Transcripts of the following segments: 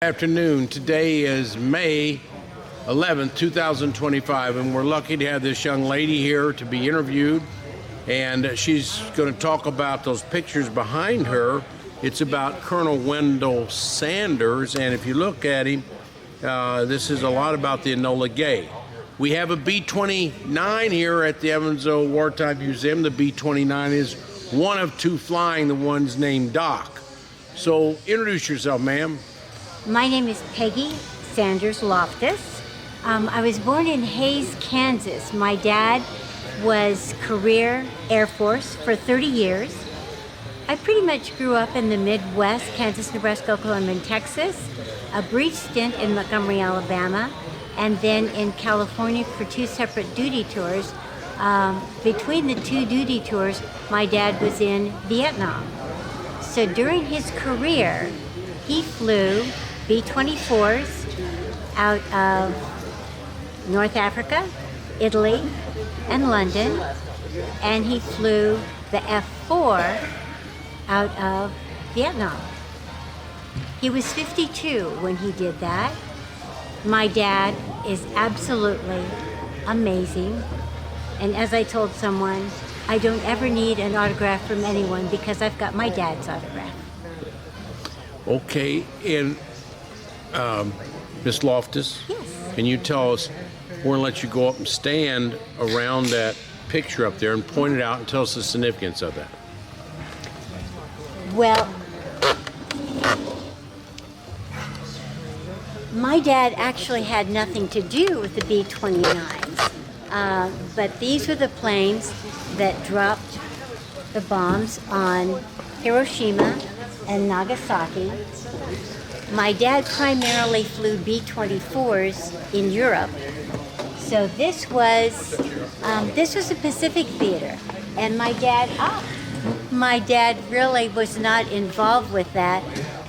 Afternoon. Today is May 11th, 2025, and we're lucky to have this young lady here to be interviewed, and she's going to talk about those pictures behind her. It's about Colonel Wendell Sanders, and if you look at him, this is a lot about the Enola Gay. We have a B-29 here at the Evansville Wartime Museum. The B-29 is one of two flying, the one's named Doc. So introduce yourself, ma'am. My name is Peggy Sanders Loftin. I was born in Hays, Kansas. My dad was career Air Force for 30 years. I pretty much grew up in the Midwest, Kansas, Nebraska, Oklahoma, and Texas. A brief stint in Montgomery, Alabama, and then in California for two separate duty tours. Between the two duty tours, my dad was in Vietnam. So during his career, he flew B-24s out of North Africa, Italy, and London, and he flew the F-4 out of Vietnam. He was 52 when he did that. My dad is absolutely amazing, and as I told someone, I don't ever need an autograph from anyone because I've got my dad's autograph. Okay, and Miss Loftus, Yes. can you tell us, we're going to let you go up and stand around that picture up there and point it out and tell us the significance of that. Well, my dad actually had nothing to do with the B-29s, but these were the planes that dropped the bombs on Hiroshima and Nagasaki. My dad primarily flew B-24s in Europe, so this was a Pacific theater, and my dad really was not involved with that,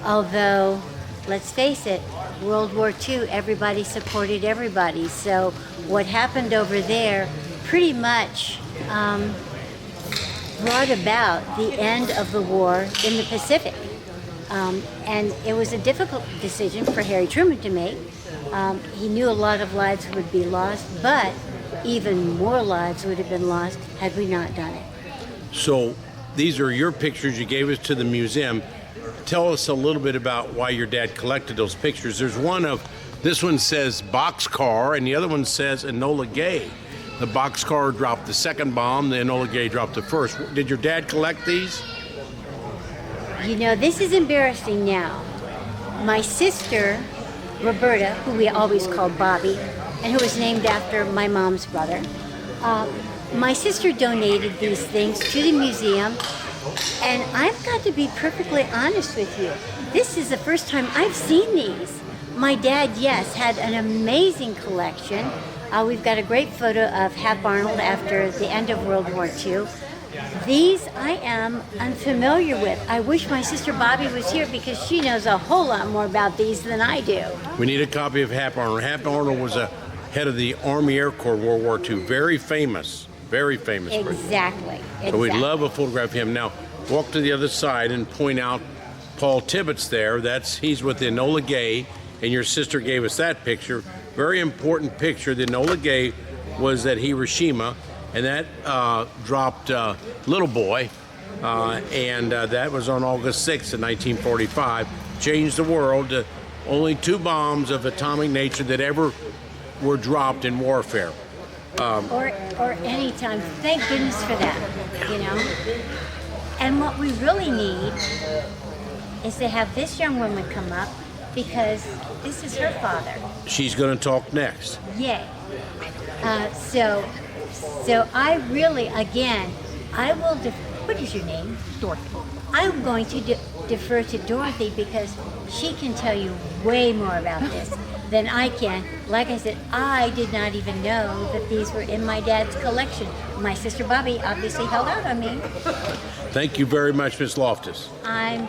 although, let's face it, World War II, everybody supported everybody, so what happened over there pretty much brought about the end of the war in the Pacific. And it was a difficult decision for Harry Truman to make. He knew a lot of lives would be lost, but even more lives would have been lost had we not done it. So these are your pictures you gave us to the museum. Tell us a little bit about why your dad collected those pictures. There's this one says Boxcar, and the other one says Enola Gay. The Boxcar dropped the second bomb, the Enola Gay dropped the first. Did your dad collect these? You know, this is embarrassing now. My sister, Roberta, who we always called Bobby, and who was named after my mom's brother, my sister donated these things to the museum, and I've got to be perfectly honest with you. This is the first time I've seen these. My dad, yes, had an amazing collection. We've got a great photo of Hap Arnold after the end of World War II. These I am unfamiliar with. I wish my sister Bobby was here because she knows a whole lot more about these than I do. We need a copy of Hap Arnold. Hap Arnold was a head of the Army Air Corps, World War II. Very famous. Very famous. Exactly. So we'd love a photograph of him. Now, walk to the other side and point out Paul Tibbetts there. He's with the Enola Gay, and your sister gave us that picture. Very important picture. The Enola Gay was at Hiroshima, and that dropped Little Boy, and that was on August 6th of 1945. Changed the world. Only two bombs of atomic nature that ever were dropped in warfare. Or any time. Thank goodness for that, you know. And what we really need is to have this young woman come up because this is her father. She's going to talk next. Yay. So I really, again, I will, what is your name? Dorothy. I'm going to defer to Dorothy because she can tell you way more about this than I can. Like I said, I did not even know that these were in my dad's collection. My sister Bobby obviously held out on me. Thank you very much, Miss Loftus. I'm